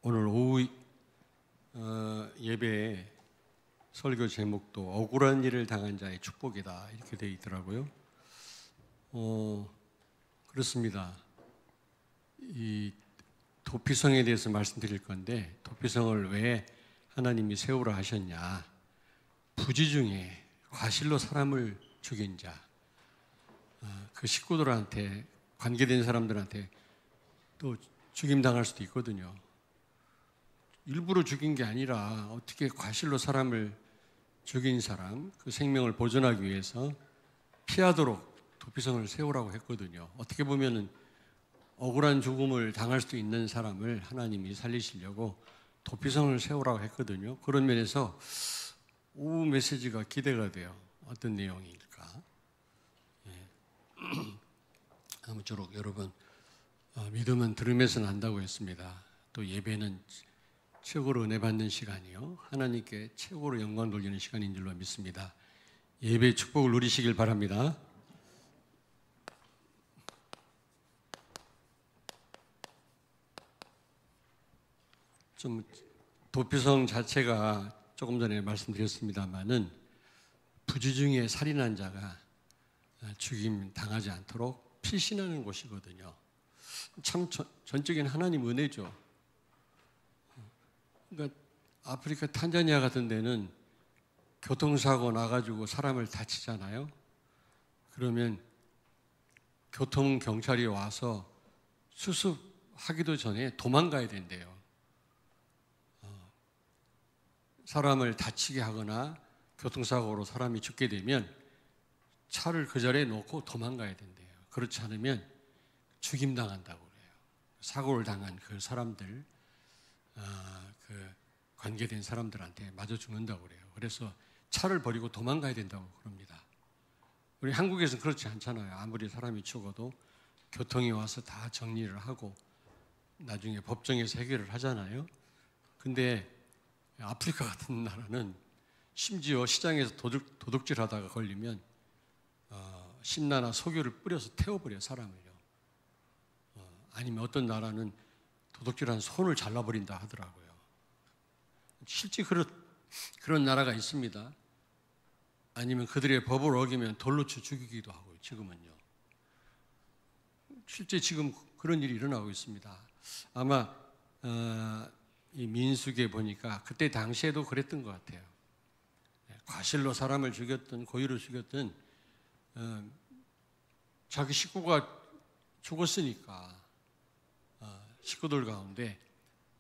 오늘 오후 예배에 설교 제목도 억울한 일을 당한 자의 축복이다 이렇게 되어 있더라고요. 그렇습니다. 이 도피성에 대해서 말씀드릴 건데, 도피성을 왜 하나님이 세우라 하셨냐? 부지 중에 과실로 사람을 죽인 자, 그 식구들한테, 관계된 사람들한테 또 죽임당할 수도 있거든요. 일부러 죽인 게 아니라 어떻게 과실로 사람을 죽인 사람, 그 생명을 보존하기 위해서 피하도록 도피성을 세우라고 했거든요. 어떻게 보면은 억울한 죽음을 당할 수도 있는 사람을 하나님이 살리시려고 도피성을 세우라고 했거든요. 그런 면에서 오후 메시지가 기대가 돼요. 어떤 내용일까? 아무쪼록 여러분, 믿음은 들음에서 난다고 했습니다. 또 예배는 최고로 은혜 받는 시간이요, 하나님께 최고로 영광 돌리는 시간인 줄로 믿습니다. 예배 축복을 누리시길 바랍니다. 좀 도피성 자체가 조금 전에 말씀드렸습니다마는 부지 중에 살인한 자가 죽임 당하지 않도록 피신하는 곳이거든요. 참 전적인 하나님 은혜죠. 그러니까 아프리카 탄자니아 같은 데는 교통사고 나가지고 사람을 다치잖아요. 그러면 교통경찰이 와서 수습하기도 전에 도망가야 된대요. 사람을 다치게 하거나 교통사고로 사람이 죽게 되면 차를 그 자리에 놓고 도망가야 된대요. 그렇지 않으면 죽임당한다고 그래요. 사고를 당한 그 사람들, 그 관계된 사람들한테 맞아 죽는다고 그래요. 그래서 차를 버리고 도망가야 된다고 그럽니다. 우리 한국에서는 그렇지 않잖아요. 아무리 사람이 죽어도 교통이 와서 다 정리를 하고 나중에 법정에서 해결을 하잖아요. 근데 아프리카 같은 나라는 심지어 시장에서 도둑질 하다가 걸리면 신라나 소교를 뿌려서 태워버려요, 사람을요. 아니면 어떤 나라는 도둑질한 손을 잘라버린다 하더라고요. 실제 그런 나라가 있습니다. 아니면 그들의 법을 어기면 돌로 쳐 죽이기도 하고요, 지금은요. 실제 지금 그런 일이 일어나고 있습니다. 아마 이 민수기에 보니까 그때 당시에도 그랬던 것 같아요. 과실로 사람을 죽였든 고의로 죽였든 자기 식구가 죽었으니까 식구들 가운데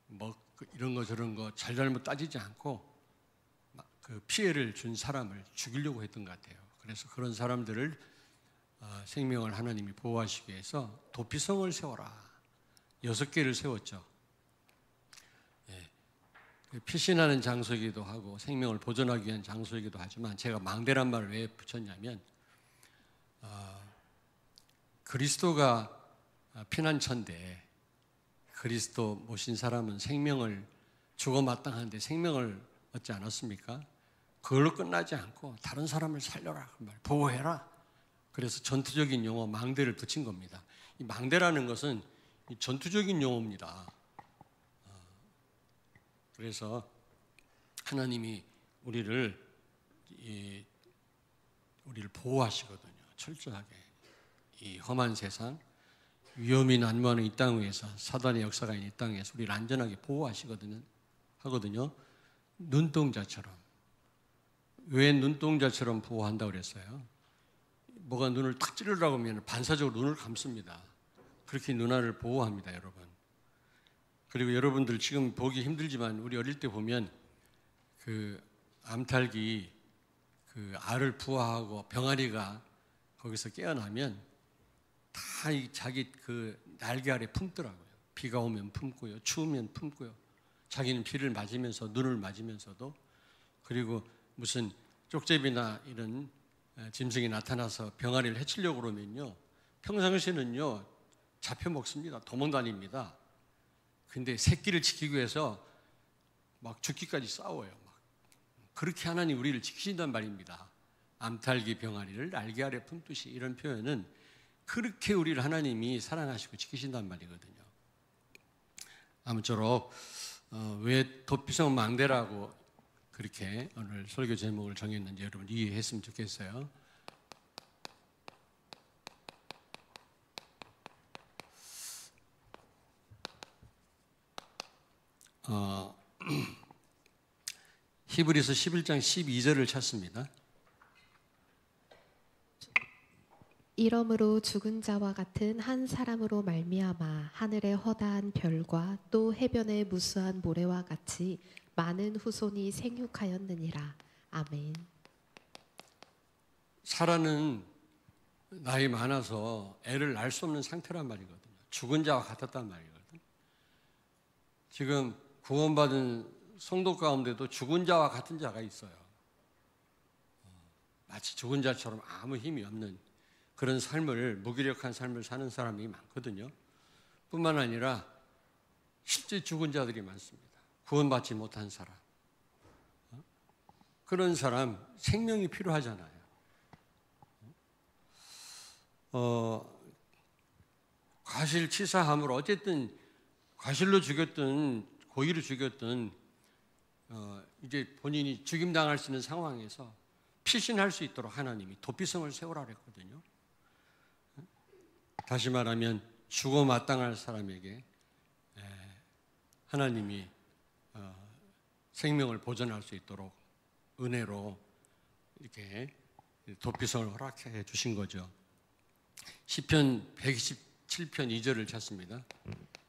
뭐 이런 거 저런 거 잘잘못 따지지 않고 그 피해를 준 사람을 죽이려고 했던 것 같아요. 그래서 그런 사람들을 생명을 하나님이 보호하시기 위해서 도피성을 세워라. 6개를 세웠죠. 피신하는 장소이기도 하고 생명을 보존하기 위한 장소이기도 하지만, 제가 망대란 말을 왜 붙였냐면 그리스도가 피난처인데 그리스도 모신 사람은 생명을 죽어 마땅한데 생명을 얻지 않았습니까? 그걸로 끝나지 않고 다른 사람을 살려라, 그 말, 보호해라. 그래서 전투적인 용어 망대를 붙인 겁니다. 이 망대라는 것은 전투적인 용어입니다. 그래서 하나님이 우리를 보호하시거든요. 철저하게. 이 험한 세상, 위험이 난무하는 이 땅 위에서, 사단의 역사가 있는 이 땅에서 우리를 안전하게 보호하시거든요. 눈동자처럼. 왜 눈동자처럼 보호한다고 그랬어요? 뭐가 눈을 탁 찌르려고 하면 반사적으로 눈을 감습니다. 그렇게 눈알을 보호합니다, 여러분. 그리고 여러분들 지금 보기 힘들지만 우리 어릴 때 보면 그 암탉이 그 알을 부화하고 병아리가 거기서 깨어나면 다 자기 그 날개 아래 품더라고요. 비가 오면 품고요, 추우면 품고요. 자기는 비를 맞으면서, 눈을 맞으면서도. 그리고 무슨 쪽제비나 이런 짐승이 나타나서 병아리를 해치려고 그러면요, 평상시에는요 잡혀 먹습니다. 도망다닙니다. 근데 새끼를 지키기 위해서 막 죽기까지 싸워요. 막. 그렇게 하나님 우리를 지키신단 말입니다. 암탉이 병아리를 날개 아래 품듯이, 이런 표현은 그렇게 우리를 하나님이 사랑하시고 지키신단 말이거든요. 아무쪼록 왜 도피성 망대라고 그렇게 오늘 설교 제목을 정했는지 여러분 이해했으면 좋겠어요. 히브리서 11장 12절을 찾습니다. 이러므로 죽은 자와 같은 한 사람으로 말미암아 하늘의 허다한 별과 또 해변의 무수한 모래와 같이 많은 후손이 생육하였느니라. 아멘. 사라는 나이 많아서 애를 낳을 수 없는 상태란 말이거든요. 죽은 자와 같았단 말이거든요. 지금 구원받은 성도 가운데도 죽은 자와 같은 자가 있어요. 마치 죽은 자처럼 아무 힘이 없는 그런 삶을, 무기력한 삶을 사는 사람이 많거든요. 뿐만 아니라 실제 죽은 자들이 많습니다. 구원받지 못한 사람. 그런 사람 생명이 필요하잖아요. 과실치사함으로 어쨌든 과실로 죽였든 고의로 죽였든 이제 본인이 죽임당할 수 있는 상황에서 피신할 수 있도록 하나님이 도피성을 세우라 그랬거든요. 다시 말하면 죽어 마땅할 사람에게 하나님이 생명을 보존할 수 있도록 은혜로 이렇게 도피성을 허락해 주신 거죠. 시편 127편 2절을 찾습니다.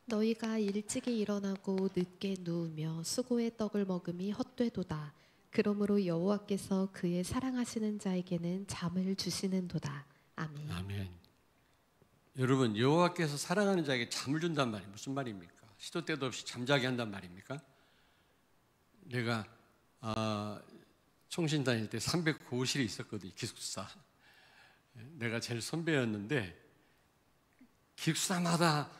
너희가 일찍이 일어나고 늦게 누우며 수고의 떡을 먹음이 헛되도다. 그러므로 여호와께서 그의 사랑하시는 자에게는 잠을 주시는도다. 아멘. 아멘. 여러분, 여호와께서 사랑하는 자에게 잠을 준단 말이 무슨 말입니까? 시도 때도 없이 잠자게 한단 말입니까? 내가 총신 다닐 때 309호실에 있었거든요. 기숙사. 내가 제일 선배였는데 기숙사마다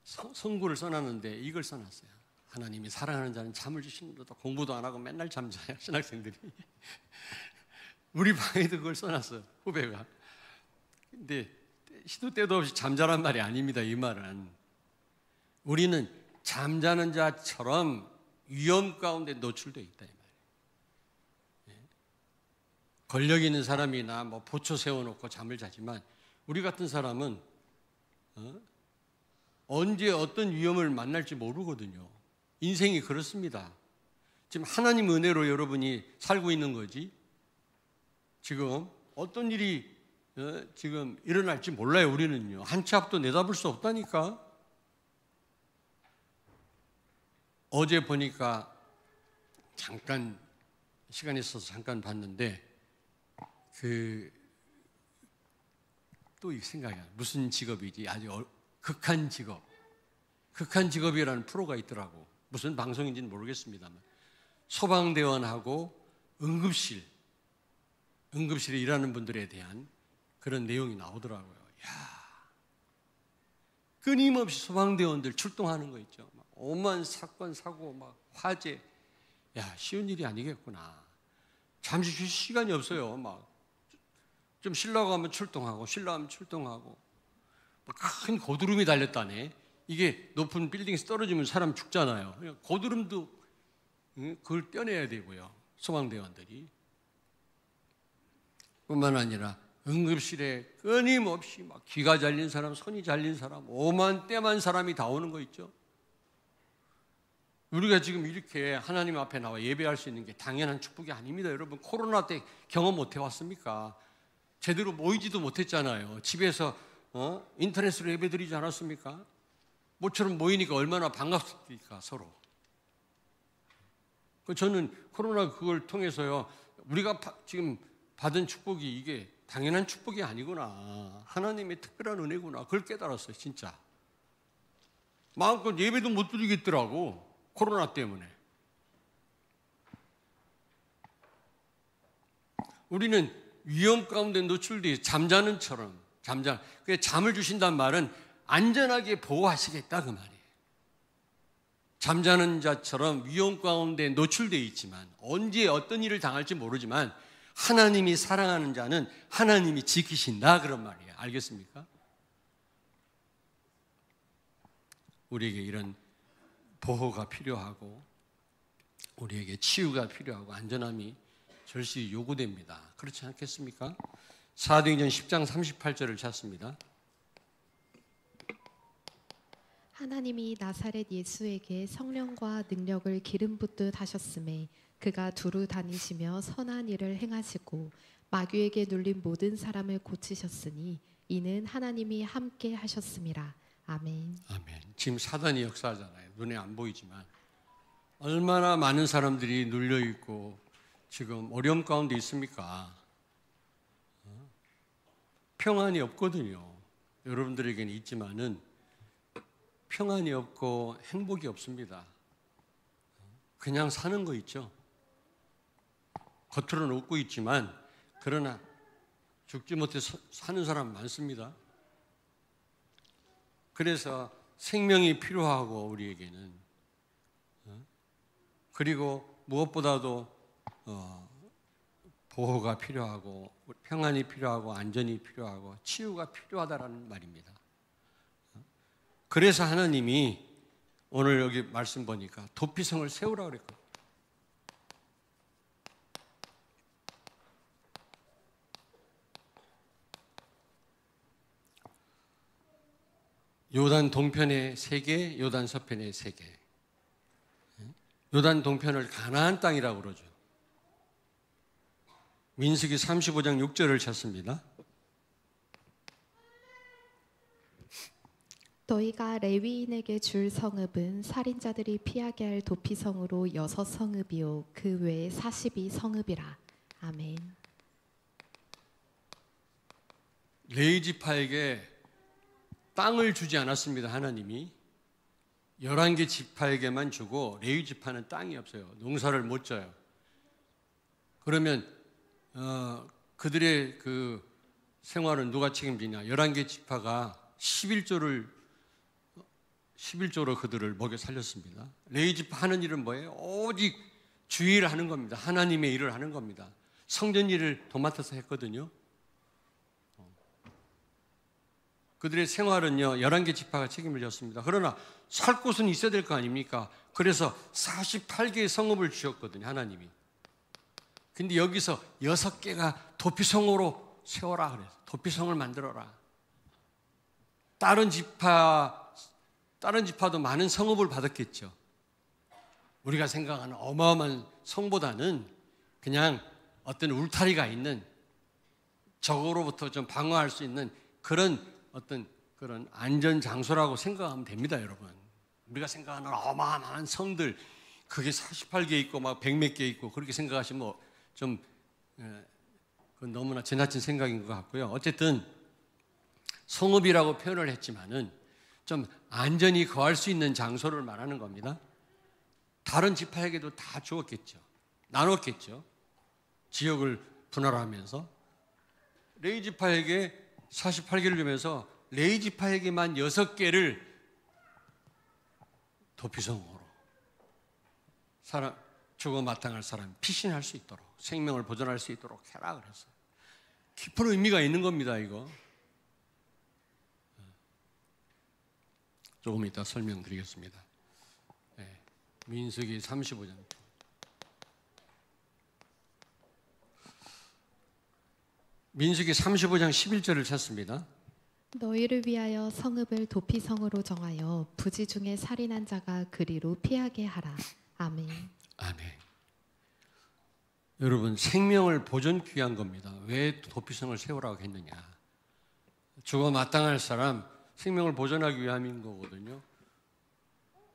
성구를 써놨는데 이걸 써놨어요. 하나님이 사랑하는 자는 잠을 주시는도다. 공부도 안 하고 맨날 잠자요, 신학생들이. 우리 방에도 그걸 써놨어요, 후배가. 근데 시도 때도 없이 잠자란 말이 아닙니다. 이 말은 우리는 잠자는 자처럼 위험 가운데 노출되어 있다 이 말이에요. 권력 있는 사람이나 뭐 보초 세워놓고 잠을 자지만 우리 같은 사람은 언제 어떤 위험을 만날지 모르거든요. 인생이 그렇습니다. 지금 하나님 은혜로 여러분이 살고 있는 거지 지금 어떤 일이 지금 일어날지 몰라요. 우리는요. 한 치 앞도 내다볼 수 없다니까. 어제 보니까 잠깐 시간이 있어서 잠깐 봤는데 또 이 생각이 나요. 무슨 직업이지? 아주 극한 직업. 극한 직업이라는 프로가 있더라고. 무슨 방송인지는 모르겠습니다만 소방대원하고 응급실에 일하는 분들에 대한 그런 내용이 나오더라고요. 끊임없이 소방대원들 출동하는 거 있죠. 막 오만 사건, 사고, 막 화재. 쉬운 일이 아니겠구나. 잠시 쉴 시간이 없어요. 막 좀 쉬려고 하면 출동하고, 쉬려고 하면 출동하고. 큰 고드름이 달렸다네. 이게 높은 빌딩에서 떨어지면 사람 죽잖아요. 고드름도 그걸 떼내야 되고요. 소방대원들이. 뿐만 아니라 응급실에 끊임없이 막 귀가 잘린 사람, 손이 잘린 사람, 오만 떼만 사람이 다 오는 거 있죠. 우리가 지금 이렇게 하나님 앞에 나와 예배할 수 있는 게 당연한 축복이 아닙니다. 여러분, 코로나 때 경험 못 해왔습니까? 제대로 모이지도 못했잖아요. 집에서 인터넷으로 예배 드리지 않았습니까? 모처럼 모이니까 얼마나 반갑습니까, 서로. 저는 코로나 그걸 통해서요, 우리가 지금 받은 축복이 이게 당연한 축복이 아니구나. 하나님의 특별한 은혜구나. 그걸 깨달았어요, 진짜. 마음껏 예배도 못 드리겠더라고, 코로나 때문에. 우리는 위험 가운데 노출돼 잠자는처럼 잠을 주신다는 말은 안전하게 보호하시겠다 그 말이에요. 잠자는 자처럼 위험 가운데 노출되어 있지만 언제 어떤 일을 당할지 모르지만 하나님이 사랑하는 자는 하나님이 지키신다 그런 말이에요. 알겠습니까? 우리에게 이런 보호가 필요하고 우리에게 치유가 필요하고 안전함이 절실히 요구됩니다. 그렇지 않겠습니까? 사도행전 10장 38절을 찾습니다. 하나님이 나사렛 예수에게 성령과 능력을 기름 붓듯 하셨음에 그가 두루 다니시며 선한 일을 행하시고 마귀에게 눌린 모든 사람을 고치셨으니 이는 하나님이 함께 하셨음이라. 아멘. 아멘. 지금 사단이 역사하잖아요. 눈에 안 보이지만 얼마나 많은 사람들이 눌려 있고 지금 어려움 가운데 있습니까? 평안이 없거든요. 여러분들에게는 있지만은 평안이 없고 행복이 없습니다. 그냥 사는 거 있죠. 겉으로는 웃고 있지만 그러나 죽지 못해 사는 사람 많습니다. 그래서 생명이 필요하고 우리에게는 그리고 무엇보다도 보호가 필요하고 평안이 필요하고 안전이 필요하고 치유가 필요하다라는 말입니다. 그래서 하나님이 오늘 여기 말씀 보니까 도피성을 세우라고 그랬거든요. 요단 동편에 3개, 요단 서편에 3개. 요단 동편을 가나안 땅이라고 그러죠. 민수기 35장 6절을 찾습니다. 너희가 레위인에게 줄 성읍은 살인자들이 피하게 할 도피성으로 6성읍이요 그 외에 42성읍이라. 아멘. 레위 지파에게 땅을 주지 않았습니다. 하나님이 11개 지파에게만 주고 레위 지파는 땅이 없어요. 농사를 못 져요. 그러면 그들의 그 생활은 누가 책임지냐? 11개 지파가 11조로 그들을 먹여 살렸습니다. 레위 지파 하는 일은 뭐예요? 오직 주의를 하는 겁니다. 하나님의 일을 하는 겁니다. 성전 일을 도맡아서 했거든요. 그들의 생활은요 11개 지파가 책임을 졌습니다. 그러나 살 곳은 있어야 될 거 아닙니까? 그래서 48개의 성읍을 주셨거든요. 하나님이. 근데 여기서 6개가 도피성으로 세워라 그래서 도피성을 만들어라. 다른 지파도 많은 성읍을 받았겠죠. 우리가 생각하는 어마어마한 성보다는 그냥 어떤 울타리가 있는 적으로부터 좀 방어할 수 있는 그런 어떤 그런 안전 장소라고 생각하면 됩니다, 여러분. 우리가 생각하는 어마어마한 성들 그게 48개 있고 막 100몇 개 있고 그렇게 생각하시면 좀 그건 너무나 지나친 생각인 것 같고요. 어쨌든 성읍이라고 표현을 했지만은 좀 안전히 거할 수 있는 장소를 말하는 겁니다. 다른 지파에게도 다 주었겠죠. 나눴겠죠. 지역을 분할하면서 레위 지파에게 48개를 주면서 레위 지파에게만 6개를 도피성으로 죽어 마땅할 사람이 피신할 수 있도록 생명을 보존할 수 있도록 해라 그랬어요. 깊은 의미가 있는 겁니다. 이거 조금 이따 설명드리겠습니다. 네. 민수기 35장 민수기 35장 11절을 찾습니다. 너희를 위하여 성읍을 도피성으로 정하여 부지 중에 살인한 자가 그리로 피하게 하라. 아멘. 아멘. 여러분 생명을 보존 귀한 겁니다. 왜 도피성을 세우라고 했느냐? 죽어 마땅할 사람 생명을 보존하기 위함인 거거든요.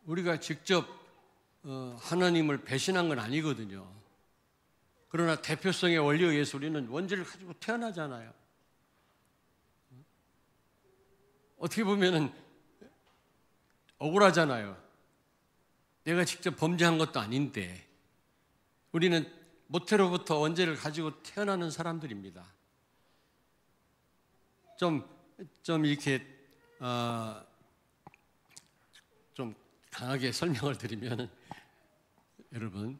우리가 직접 하나님을 배신한 건 아니거든요. 그러나 대표성의 원리에 의해서 우리는 원죄를 가지고 태어나잖아요. 어떻게 보면은 억울하잖아요. 내가 직접 범죄한 것도 아닌데 우리는 모태로부터 원죄를 가지고 태어나는 사람들입니다. 좀 이렇게 좀 강하게 설명을 드리면 여러분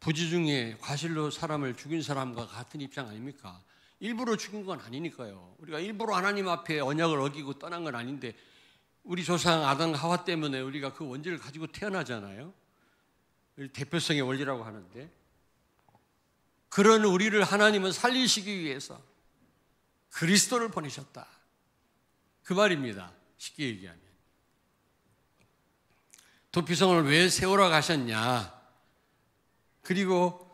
부지 중에 과실로 사람을 죽인 사람과 같은 입장 아닙니까? 일부러 죽인 건 아니니까요. 우리가 일부러 하나님 앞에 언약을 어기고 떠난 건 아닌데 우리 조상 아담 하와 때문에 우리가 그 원죄를 가지고 태어나잖아요. 대표성의 원리라고 하는데, 그런 우리를 하나님은 살리시기 위해서 그리스도를 보내셨다, 그 말입니다. 쉽게 얘기하면 도피성을 왜 세우러 가셨냐, 그리고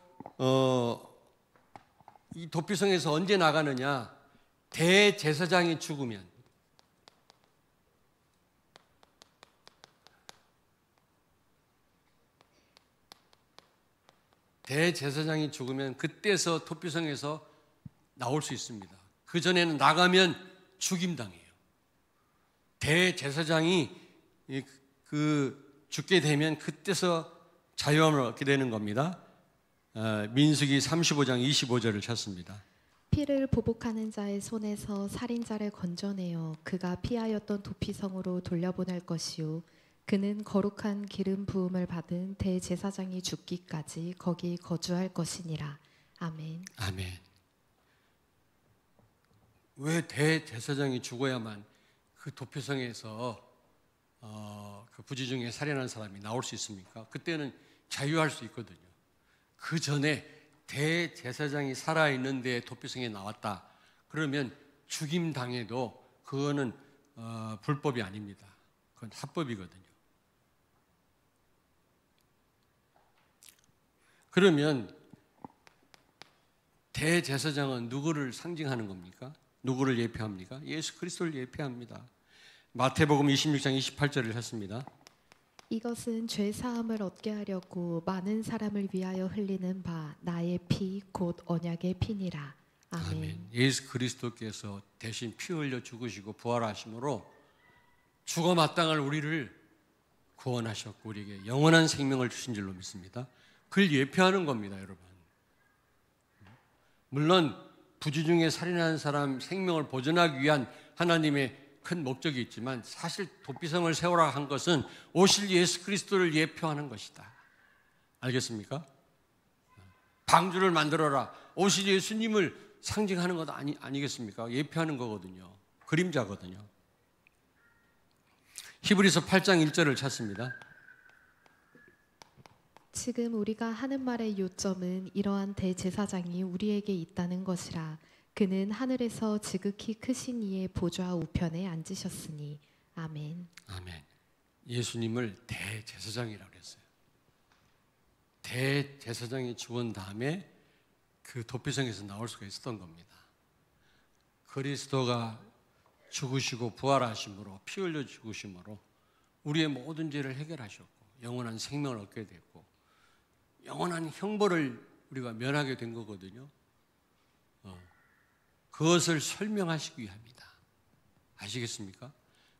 이 도피성에서 언제 나가느냐, 대제사장이 죽으면, 대제사장이 죽으면 그때서 도피성에서 나올 수 있습니다. 그 전에는 나가면 죽임당해요. 대제사장이 죽게 되면 그때서 자유함을 얻게 되는 겁니다. 민수기 35장 25절을 찾습니다. 피를 보복하는 자의 손에서 살인자를 건져내어 그가 피하였던 도피성으로 돌려보낼 것이요, 그는 거룩한 기름 부음을 받은 대제사장이 죽기까지 거기 거주할 것이니라. 아멘. 아멘. 왜 대제사장이 죽어야만 그 도피성에서 그 부지 중에 살인한 사람이 나올 수 있습니까? 그때는 자유할 수 있거든요. 그 전에 대제사장이 살아있는데 도피성에 나왔다 그러면 죽임 당해도 그거는 불법이 아닙니다. 그건 합법이거든요. 그러면 대제사장은 누구를 상징하는 겁니까? 누구를 예표합니까? 예수 그리스도를 예표합니다. 마태복음 26장 28절을 했습니다. 이것은 죄 사함을 얻게 하려고 많은 사람을 위하여 흘리는 바 나의 피 곧 언약의 피니라. 아멘. 아멘. 예수 그리스도께서 대신 피 흘려 죽으시고 부활하심으로 죽어 마땅할 우리를 구원하셨고 우리에게 영원한 생명을 주신 줄로 믿습니다. 그걸 예표하는 겁니다, 여러분. 물론 부지 중에 살인하는 사람 생명을 보존하기 위한 하나님의 큰 목적이 있지만 사실 도피성을 세우라 한 것은 오실 예수 그리스도를 예표하는 것이다. 알겠습니까? 방주를 만들어라, 오실 예수님을 상징하는 것 아니겠습니까? 예표하는 거거든요. 그림자거든요. 히브리서 8장 1절을 찾습니다. 지금 우리가 하는 말의 요점은 이러한 대제사장이 우리에게 있다는 것이라. 그는 하늘에서 지극히 크신 이의 보좌 우편에 앉으셨으니. 아멘. 아멘. 예수님을 대제사장이라고 했어요. 대제사장이 죽은 다음에 그 도피성에서 나올 수가 있었던 겁니다. 그리스도가 죽으시고 부활하심으로, 피 흘려 죽으심으로 우리의 모든 죄를 해결하셨고 영원한 생명을 얻게 됐고 영원한 형벌을 우리가 면하게 된 거거든요. 그것을 설명하시기 위함이다. 아시겠습니까?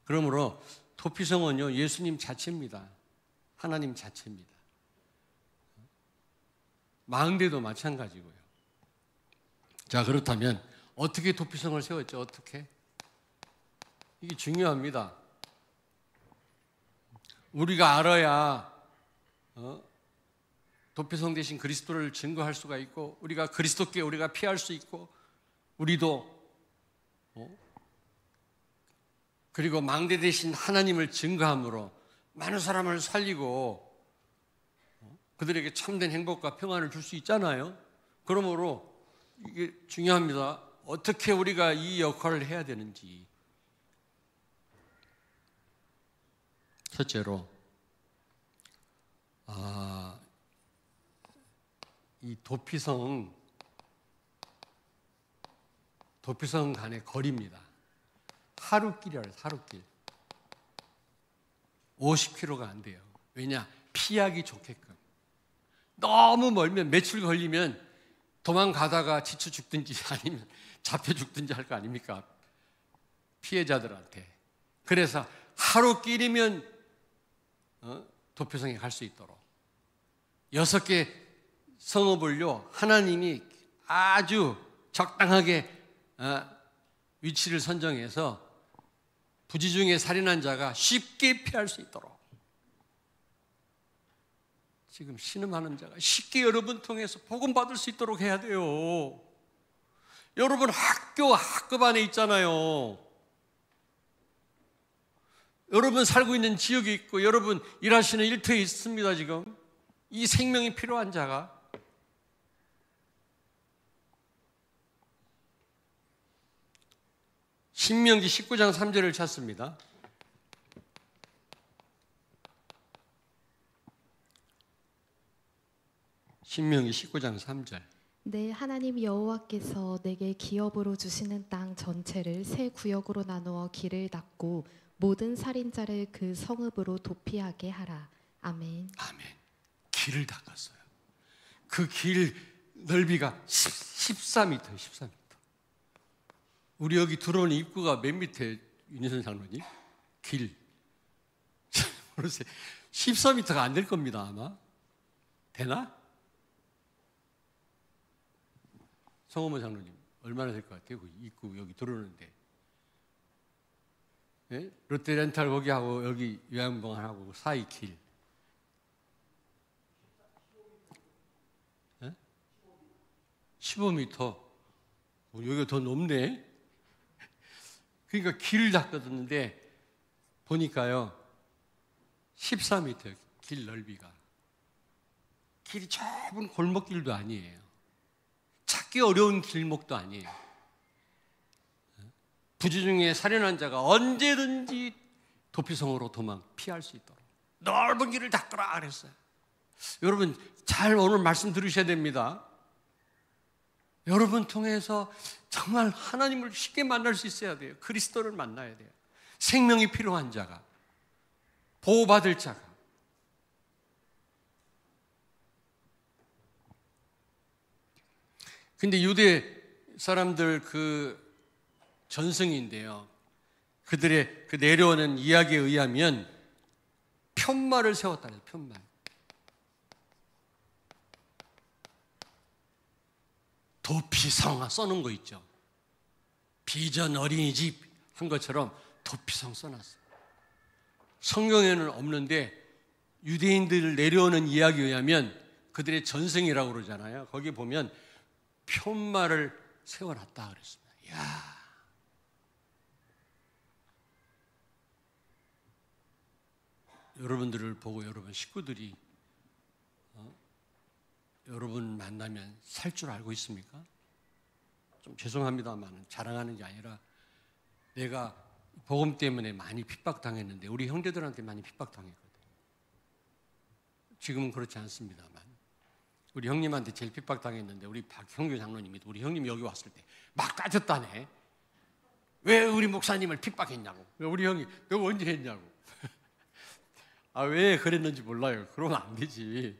그러므로 도피성은요, 예수님 자체입니다. 하나님 자체입니다. 망대도 마찬가지고요. 자, 그렇다면 어떻게 도피성을 세웠죠? 어떻게? 이게 중요합니다. 우리가 알아야 도피성 대신 그리스도를 증거할 수가 있고 우리가 그리스도께 우리가 피할 수 있고 우리도 그리고 망대 대신 하나님을 증거함으로 많은 사람을 살리고 그들에게 참된 행복과 평안을 줄 수 있잖아요. 그러므로 이게 중요합니다. 어떻게 우리가 이 역할을 해야 되는지. 첫째로 이 도피성 간의 거리입니다. 하루길이라고 해요. 하루길. 50km가 안 돼요. 왜냐? 피하기 좋게끔. 너무 멀면 며칠 걸리면 도망가다가 지쳐 죽든지 아니면 잡혀 죽든지 할 거 아닙니까? 피해자들한테. 그래서 하루길이면 도피성에 갈 수 있도록 6개 성읍을요 하나님이 아주 적당하게 위치를 선정해서 부지 중에 살인한 자가 쉽게 피할 수 있도록 지금 신음하는 자가 쉽게 여러분 통해서 복음 받을 수 있도록 해야 돼요. 여러분 학급 안에 있잖아요. 여러분 살고 있는 지역에 있고 여러분 일하시는 일터에 있습니다. 지금 이 생명이 필요한 자가. 신명기 19장 3절을 찾습니다. 신명기 19장 3절. 내 하나님 여호와께서 내게 기업으로 주시는 땅 전체를 세 구역으로 나누어 길을 닦고 모든 살인자를 그 성읍으로 도피하게 하라. 아멘. 아멘. 길을 닦았어요. 그 길 넓이가 14m, 14m. 우리 여기 들어오는 입구가 몇 미터에 윤희선 장로님? 길. 모르세요. 14m가 안 될 겁니다, 아마. 되나? 성호모 장로님, 얼마나 될 것 같아요? 그 입구 여기 들어오는데. 예? 롯데렌탈 거기하고 여기 요양병원하고 사이 길. 예? 15m. 여기가 더 높네. 그러니까 길을 닦았는데 보니까요 14m 길 넓이가. 길이 좁은 골목길도 아니에요. 찾기 어려운 길목도 아니에요. 부지 중에 살인한 자가 언제든지 도피성으로 피할 수 있도록 넓은 길을 닦으라 그랬어요. 여러분 잘 오늘 말씀 들으셔야 됩니다. 여러분 통해서 정말 하나님을 쉽게 만날 수 있어야 돼요. 그리스도를 만나야 돼요. 생명이 필요한 자가, 보호받을 자가. 근데 유대 사람들 그 전승인데요. 그들의 그 내려오는 이야기에 의하면 편말을 세웠다는 편말. 도피성 써놓은 거 있죠. 비전 어린이집 한 것처럼 도피성 써놨어요. 성경에는 없는데 유대인들 내려오는 이야기에 의하면 그들의 전승이라고 그러잖아요. 거기 보면 편말을 세워놨다 그랬습니다. 이야. 여러분들을 보고 여러분 식구들이 여러분 만나면 살 줄 알고 있습니까? 좀 죄송합니다만 자랑하는 게 아니라 내가 복음 때문에 많이 핍박당했는데 우리 형제들한테 많이 핍박당했거든요. 지금은 그렇지 않습니다만 우리 형님한테 제일 핍박당했는데 우리 박형규 장로님이 우리 형님이 여기 왔을 때 막 따졌다네. 왜 우리 목사님을 핍박했냐고. 우리 형이 너 언제 했냐고. 아, 왜 그랬는지 몰라요. 그러면 안 되지.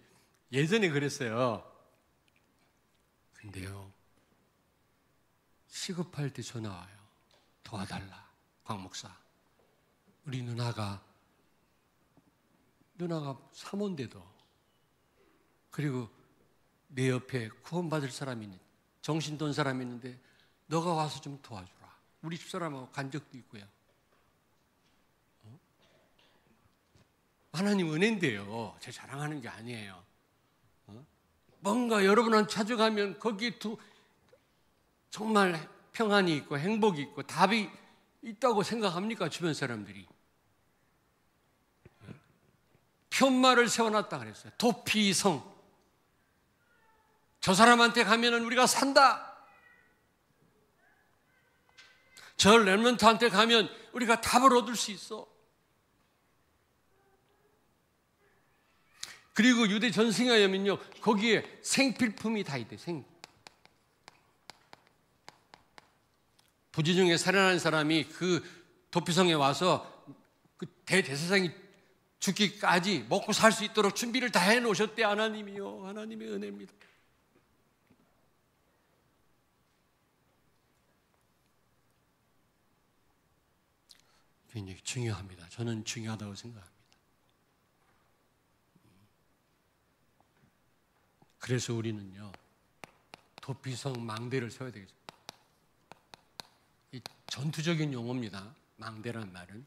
예전에 그랬어요. 근데요, 시급할 때 전화 와요. 도와달라, 곽 목사. 우리 누나가 사모인데도 그리고 내 옆에 구원받을 사람이 있는 정신 돈 사람이 있는데 너가 와서 좀 도와주라. 우리 집사람하고 간 적도 있고요. 하나님 은혜인데요. 제 자랑하는 게 아니에요. 뭔가 여러분한테 찾아가면 거기에 정말 평안이 있고 행복이 있고 답이 있다고 생각합니까? 주변 사람들이. 편말을 세워놨다 그랬어요. 도피성. 저 사람한테 가면은 우리가 산다. 저 렘넌트한테 가면 우리가 답을 얻을 수 있어. 그리고 유대 전승에 의하면요, 거기에 생필품이 다 있대. 부지 중에 살인한 사람이 그 도피성에 와서 그 대제사장이 죽기까지 먹고 살 수 있도록 준비를 다 해놓으셨대. 하나님이요, 하나님의 은혜입니다. 굉장히 중요합니다. 저는 중요하다고 생각합니다. 그래서 우리는요, 도피성 망대를 세워야 되겠죠. 이 전투적인 용어입니다. 망대란 말은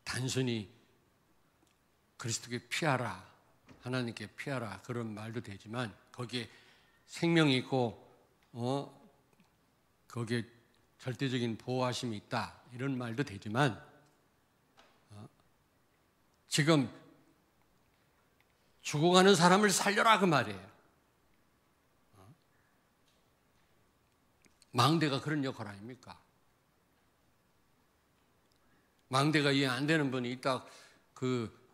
단순히 그리스도께 피하라, 하나님께 피하라 그런 말도 되지만 거기에 생명이 있고 거기에 절대적인 보호하심이 있다 이런 말도 되지만 지금 죽어가는 사람을 살려라 그 말이에요. 망대가 그런 역할 아닙니까? 망대가 이해 안 되는 분이 이따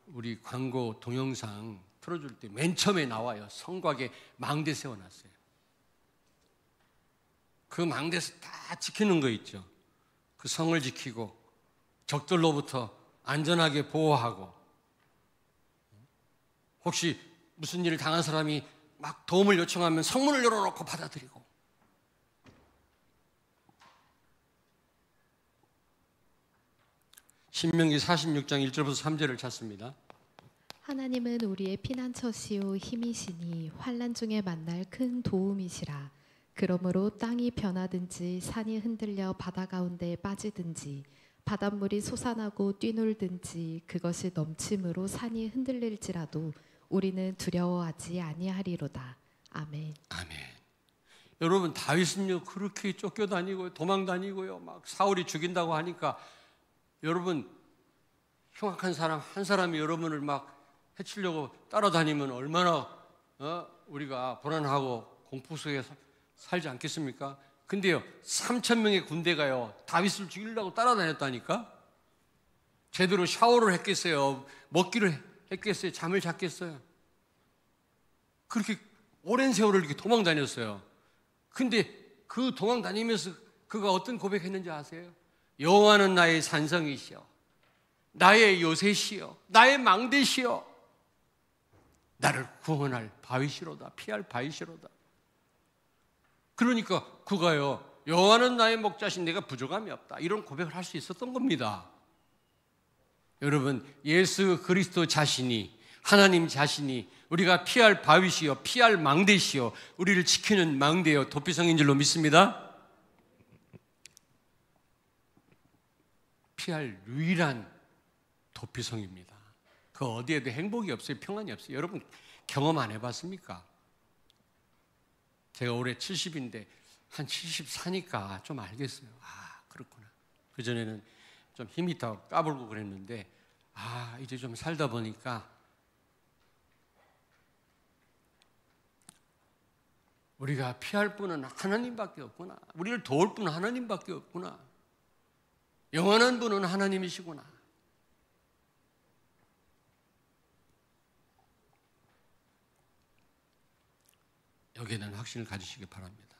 우리 광고 동영상 틀어줄 때 맨 처음에 나와요. 성곽에 망대 세워놨어요. 그 망대에서 다 지키는 거 있죠. 그 성을 지키고 적들로부터 안전하게 보호하고 혹시 무슨 일을 당한 사람이 막 도움을 요청하면 성문을 열어놓고 받아들이고 신명기 46장 1절부터 3절을 찾습니다. 하나님은 우리의 피난처시요 힘이시니 환난 중에 만날 큰 도움이시라. 그러므로 땅이 변하든지 산이 흔들려 바다 가운데 빠지든지 바닷물이 솟아나고 뛰놀든지 그것이 넘침으로 산이 흔들릴지라도 우리는 두려워하지 아니하리로다. 아멘. 아멘. 여러분 다윗은요 그렇게 쫓겨다니고요 도망다니고요 막 사울이 죽인다고 하니까 여러분 흉악한 사람 한 사람이 여러분을 막 해치려고 따라다니면 얼마나 우리가 불안하고 공포 속에 살지 않겠습니까? 근데요 3,000명의 군대가요 다윗을 죽이려고 따라다녔다니까. 제대로 샤워를 했겠어요? 먹기를 했겠어요? 잠을 잤겠어요? 그렇게 오랜 세월을 이렇게 도망다녔어요. 근데 그 도망다니면서 그가 어떤 고백했는지 아세요? 여호와는 나의 산성이시여 나의 요새시여 나의 망대시여 나를 구원할 바위시로다 피할 바위시로다. 그러니까 그가요 여호와는 나의 목자신 내가 부족함이 없다 이런 고백을 할 수 있었던 겁니다. 여러분 예수 그리스도 자신이 하나님 자신이 우리가 피할 바위시여 피할 망대시여 우리를 지키는 망대여 도피성인 줄로 믿습니다. 피할 유일한 도피성입니다. 그 어디에도 행복이 없어요. 평안이 없어요. 여러분 경험 안 해봤습니까? 제가 올해 70인데 한 74니까 좀 알겠어요. 아 그렇구나. 그전에는 좀 힘이 더 까불고 그랬는데 이제 좀 살다 보니까 우리가 피할 분은 하나님밖에 없구나. 우리를 도울 분은 하나님밖에 없구나. 영원한 분은 하나님이시구나. 여기에는 확신을 가지시기 바랍니다.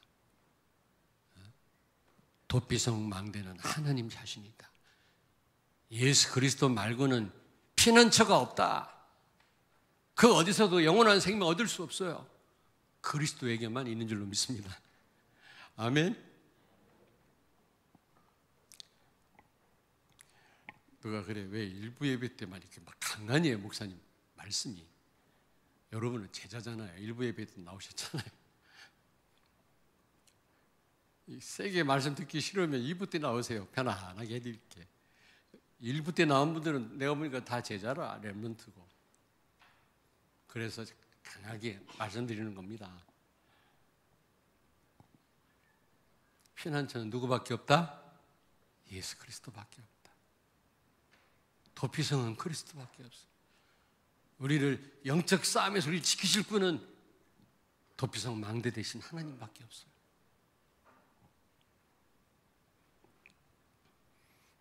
도피성 망대는 하나님 자신이다. 예수 그리스도 말고는 피난처가 없다. 그 어디서도 영원한 생명 얻을 수 없어요. 그리스도에게만 있는 줄로 믿습니다. 아멘. 누가 그래 왜 일부 예배 때만 이렇게 막 강한이에요 목사님 말씀이. 여러분은 제자잖아요. 일부 예배 때 나오셨잖아요. 세게 말씀 듣기 싫으면 2부 때 나오세요. 편안하게 해드릴게. 1부 때 나온 분들은 내가 보니까 다 제자라 렘넌트고. 그래서 강하게 말씀드리는 겁니다. 피난처는 누구밖에 없다? 예수 그리스도밖에 없다. 도피성은 그리스도밖에 없어. 우리를 영적 싸움에서 우리를 지키실 분은 도피성 망대 대신 하나님밖에 없어요.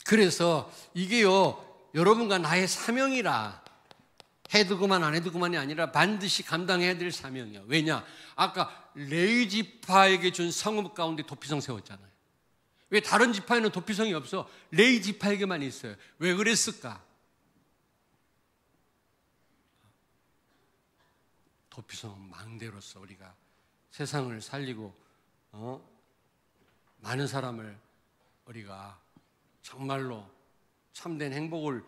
그래서 이게요 여러분과 나의 사명이라 해두고만 안 해두고만이 아니라 반드시 감당해야 될 사명이에요. 왜냐? 아까 레위 지파에게 준 성읍 가운데 도피성 세웠잖아요. 왜 다른 지파에는 도피성이 없어? 레위 지파에게만 있어요. 왜 그랬을까? 도피성 망대로서 우리가 세상을 살리고 많은 사람을 우리가 정말로 참된 행복을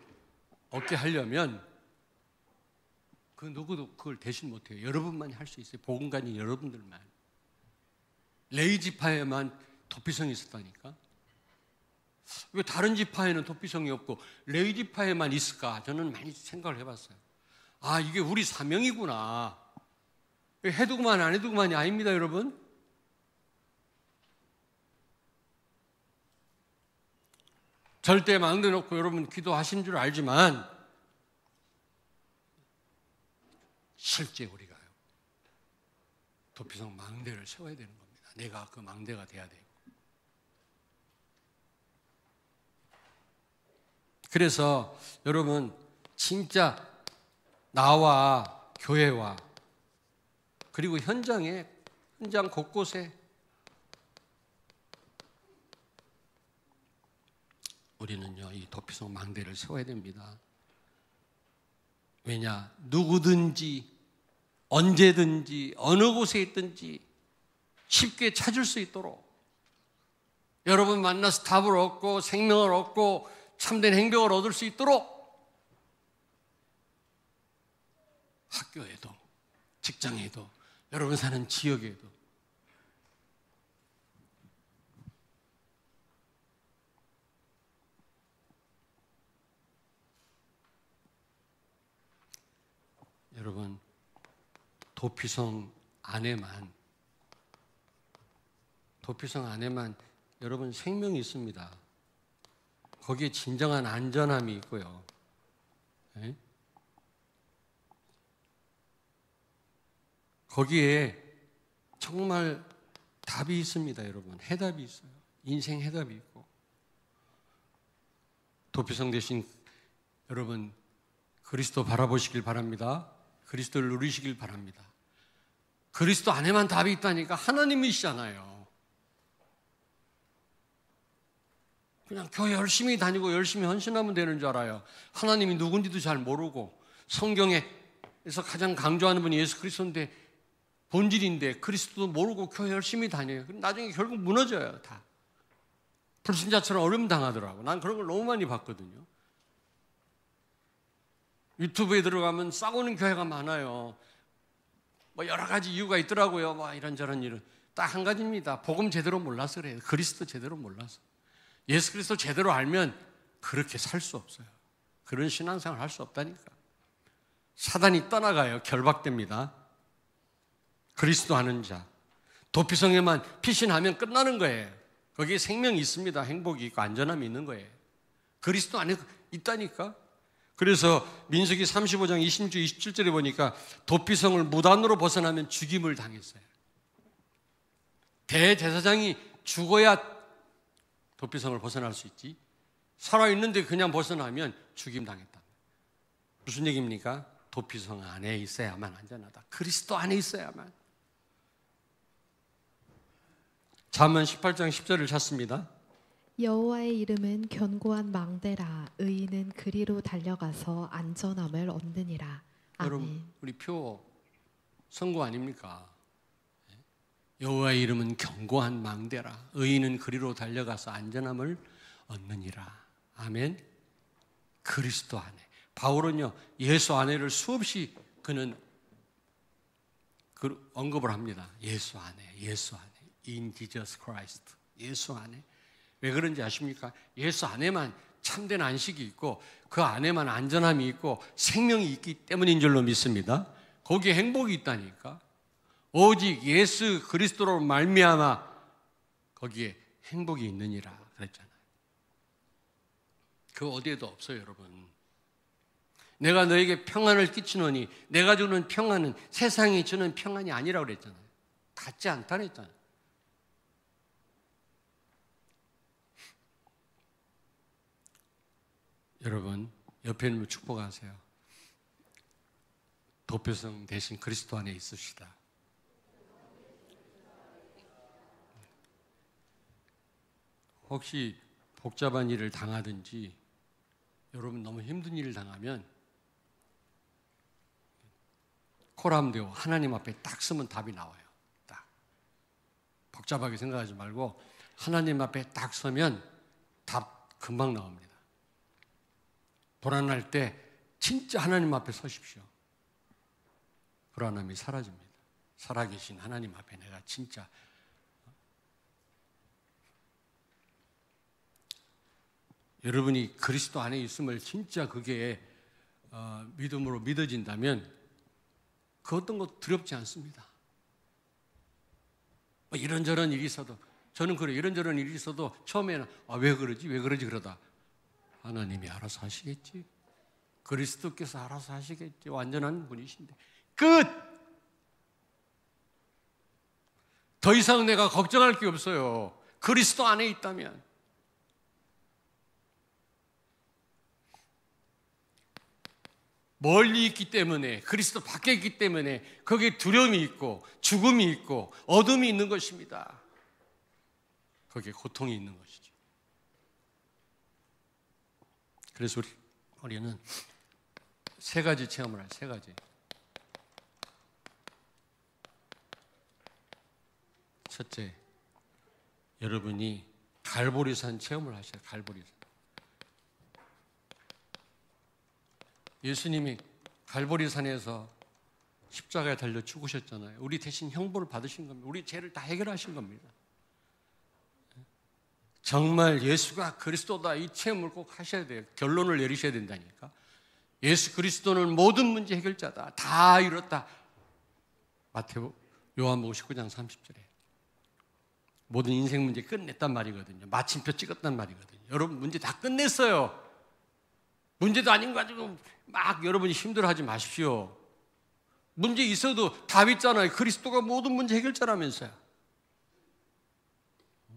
얻게 하려면 그 누구도 그걸 대신 못해요. 여러분만이 할 수 있어요. 복음가인 여러분들만. 레위 지파에만 도피성이 있었다니까. 왜 다른 지파에는 도피성이 없고 레위 지파에만 있을까? 저는 많이 생각을 해봤어요. 이게 우리 사명이구나. 해두고만 안 해두고만이 아닙니다, 여러분. 절대 망대 놓고 여러분 기도하신 줄 알지만 실제 우리가 도피성 망대를 세워야 되는 겁니다. 내가 그 망대가 돼야 돼요. 그래서 여러분 진짜 나와 교회와 그리고 현장 곳곳에 우리는요 이 도피성 망대를 세워야 됩니다. 왜냐? 누구든지 언제든지 어느 곳에 있든지 쉽게 찾을 수 있도록 여러분 만나서 답을 얻고 생명을 얻고 참된 행복을 얻을 수 있도록 학교에도 직장에도 여러분 사는 지역에도 여러분 도피성 안에만 여러분 생명이 있습니다. 거기에 진정한 안전함이 있고요. 네? 거기에 정말 답이 있습니다, 여러분. 해답이 있어요. 인생 해답이 있고. 도피성 대신 여러분 그리스도 바라보시길 바랍니다. 그리스도를 누리시길 바랍니다. 그리스도 안에만 답이 있다니까 하나님이시잖아요. 그냥 교회 열심히 다니고 열심히 헌신하면 되는 줄 알아요. 하나님이 누군지도 잘 모르고 성경에서 가장 강조하는 분이 예수 그리스도인데 본질인데 그리스도도 모르고 교회 열심히 다녀요. 나중에 결국 무너져요. 다. 불신자처럼 어려움 당하더라고. 난 그런 걸 너무 많이 봤거든요. 유튜브에 들어가면 싸우는 교회가 많아요. 뭐 여러 가지 이유가 있더라고요. 뭐 이런저런 일은. 딱 한 가지입니다. 복음 제대로 몰라서 그래요. 그리스도 제대로 몰라서. 예수 그리스도 제대로 알면 그렇게 살 수 없어요. 그런 신앙생활 할 수 없다니까. 사단이 떠나가요. 결박됩니다. 그리스도 아는 자. 도피성에만 피신하면 끝나는 거예요. 거기에 생명이 있습니다. 행복이 있고 안전함이 있는 거예요. 그리스도 안에 있다니까. 그래서 민수기 35장 26절 27절에 보니까 도피성을 무단으로 벗어나면 죽임을 당했어요. 대제사장이 죽어야 도피성을 벗어날 수 있지. 살아있는데 그냥 벗어나면 죽임 당했다. 무슨 얘기입니까? 도피성 안에 있어야만 안전하다. 그리스도 안에 있어야만. 잠언 18장 10절을 찾습니다. 여호와의 이름은 견고한 망대라. 의인은 그리로 달려가서 안전함을 얻느니라. 아멘. 여러분 우리 표 선고 아닙니까? 여호와의 이름은 견고한 망대라. 의인은 그리로 달려가서 안전함을 얻느니라. 아멘. 그리스도 안에. 바울은요 예수 안에를 수없이 그는 언급을 합니다. 예수 안에, 예수 안에. In Jesus Christ. 예수 안에. 왜 그런지 아십니까? 예수 안에만 참된 안식이 있고 그 안에만 안전함이 있고 생명이 있기 때문인 줄로 믿습니다. 거기에 행복이 있다니까. 오직 예수 그리스도로 말미암아 거기에 행복이 있느니라 그랬잖아요. 그 어디에도 없어요, 여러분. 내가 너에게 평안을 끼치노니 내가 주는 평안은 세상이 주는 평안이 아니라고 그랬잖아요. 같지 않다 그랬잖아요. 여러분 옆에 있는 분 축복하세요. 도피성 대신 그리스도 안에 있으시다. 혹시 복잡한 일을 당하든지 여러분 너무 힘든 일을 당하면 코람데오 하나님 앞에 딱 쓰면 답이 나와요. 딱 복잡하게 생각하지 말고 하나님 앞에 딱 서면 답 금방 나옵니다. 불안할 때 진짜 하나님 앞에 서십시오. 불안함이 사라집니다. 살아계신 하나님 앞에 내가 진짜 여러분이 그리스도 안에 있음을 진짜 그게 믿음으로 믿어진다면 그 어떤 것 두렵지 않습니다. 이런저런 일이 있어도 저는 그래요. 이런저런 일이 있어도 처음에는 왜 그러지? 왜 그러지? 그러다 하나님이 알아서 하시겠지. 그리스도께서 알아서 하시겠지. 완전한 분이신데. 끝! 더 이상 내가 걱정할 게 없어요. 그리스도 안에 있다면. 멀리 있기 때문에, 그리스도 밖에 있기 때문에 거기에 두려움이 있고 죽음이 있고 어둠이 있는 것입니다. 거기에 고통이 있는 것이죠. 그래서 우리는 세 가지 체험을 해요. 세 가지. 첫째, 여러분이 갈보리산 체험을 하셔요. 갈보리산. 예수님이 갈보리산에서 십자가에 달려 죽으셨잖아요. 우리 대신 형벌을 받으신 겁니다. 우리 죄를 다 해결하신 겁니다. 정말 예수가 그리스도다, 이 체험을 꼭 하셔야 돼요. 결론을 내리셔야 된다니까. 예수 그리스도는 모든 문제 해결자다. 다 이뤘다. 요한복음 19장 30절에 모든 인생 문제 끝냈단 말이거든요. 마침표 찍었단 말이거든요. 여러분 문제 다 끝냈어요. 문제도 아닌 거 가지고 막 여러분이 힘들어하지 마십시오. 문제 있어도 답 있잖아요. 그리스도가 모든 문제 해결자라면서요.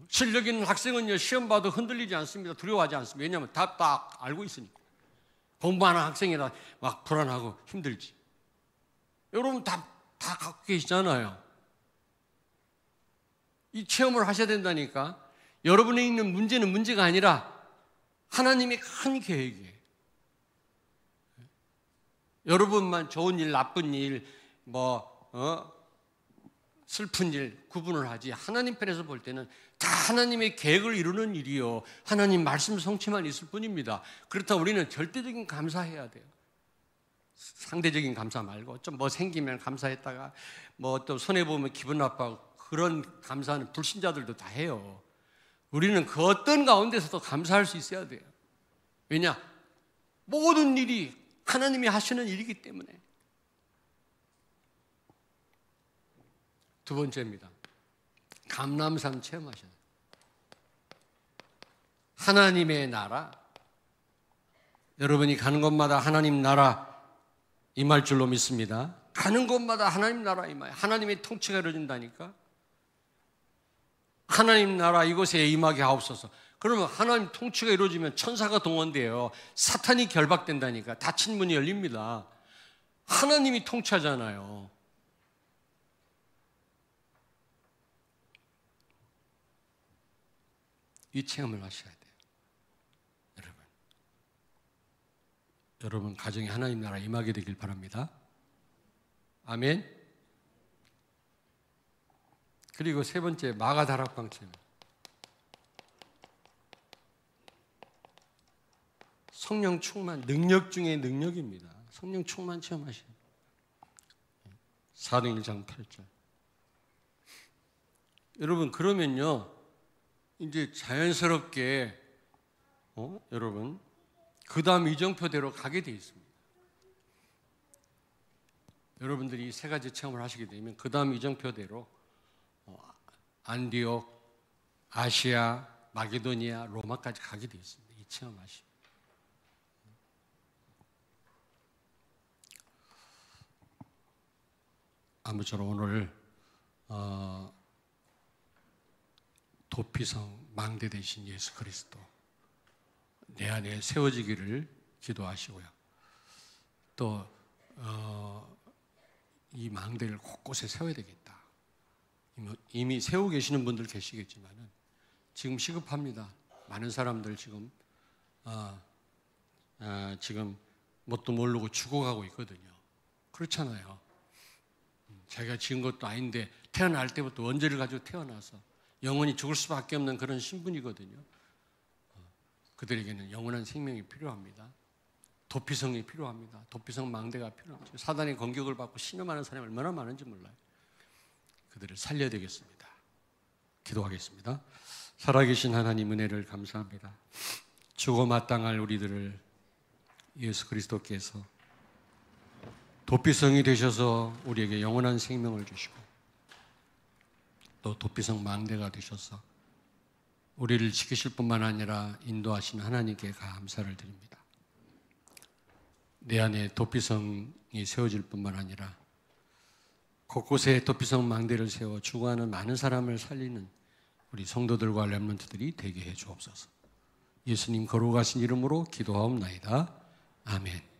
실력 있는 학생은요, 시험 봐도 흔들리지 않습니다. 두려워하지 않습니다. 왜냐하면 답 딱 알고 있으니까. 공부하는 학생이라 막 불안하고 힘들지. 여러분 다 갖고 계시잖아요. 이 체험을 하셔야 된다니까. 여러분에 있는 문제는 문제가 아니라 하나님의 큰 계획이에요. 여러분만 좋은 일, 나쁜 일, 슬픈 일 구분을 하지, 하나님 편에서 볼 때는 다 하나님의 계획을 이루는 일이요, 하나님 말씀 성취만 있을 뿐입니다. 그렇다고 우리는 절대적인 감사해야 돼요. 상대적인 감사 말고 좀 뭐 생기면 감사했다가 또 손해보면 기분 나빠하고, 그런 감사는 불신자들도 다 해요. 우리는 그 어떤 가운데서도 감사할 수 있어야 돼요. 왜냐? 모든 일이 하나님이 하시는 일이기 때문에. 두 번째입니다. 감람산 체험하셔야 돼요. 하나님의 나라. 여러분이 가는 곳마다 하나님 나라 임할 줄로 믿습니다. 가는 곳마다 하나님 나라 임하여 하나님의 통치가 이루어진다니까. 하나님 나라 이곳에 임하게 하옵소서. 그러면 하나님 통치가 이루어지면 천사가 동원돼요. 사탄이 결박된다니까. 닫힌 문이 열립니다. 하나님이 통치하잖아요. 이 체험을 하셔야 돼요. 여러분 가정에 하나님 나라 임하게 되길 바랍니다. 아멘. 그리고 세 번째, 마가다락방 체험. 성령 충만, 능력 중에 능력입니다. 성령 충만 체험하시는. 사도행전 1장 8절. 여러분 그러면요, 이제 자연스럽게 여러분 그 다음 이정표대로 가게 돼 있습니다. 여러분들이 세 가지 체험을 하시게 되면 그 다음 이정표대로 안디옥, 아시아, 마게도니아, 로마까지 가게 돼 있습니다. 이 체험하시면. 아무쪼록 오늘 도피성 망대 되신 예수 그리스도 내 안에 세워지기를 기도하시고요. 또 이 망대를 곳곳에 세워야 되겠다. 이미 세우고 계시는 분들 계시겠지만은 지금 시급합니다. 많은 사람들 지금 지금 뭣도 모르고 죽어가고 있거든요. 그렇잖아요. 자기가 지은 것도 아닌데 태어날 때부터 원죄를 가지고 태어나서 영원히 죽을 수밖에 없는 그런 신분이거든요. 그들에게는 영원한 생명이 필요합니다. 도피성이 필요합니다. 도피성 망대가 필요합니다. 사단의 공격을 받고 신음하는 사람이 얼마나 많은지 몰라요. 그들을 살려야 되겠습니다. 기도하겠습니다. 살아계신 하나님 은혜를 감사합니다. 죽어 마땅할 우리들을 예수 그리스도께서 도피성이 되셔서 우리에게 영원한 생명을 주시고 또 도피성 망대가 되셔서 우리를 지키실 뿐만 아니라 인도하신 하나님께 감사를 드립니다. 내 안에 도피성이 세워질 뿐만 아니라 곳곳에 도피성 망대를 세워 죽어가는 많은 사람을 살리는 우리 성도들과 렘넌트들이 되게 해 주옵소서. 예수님 거룩하신 이름으로 기도하옵나이다. 아멘.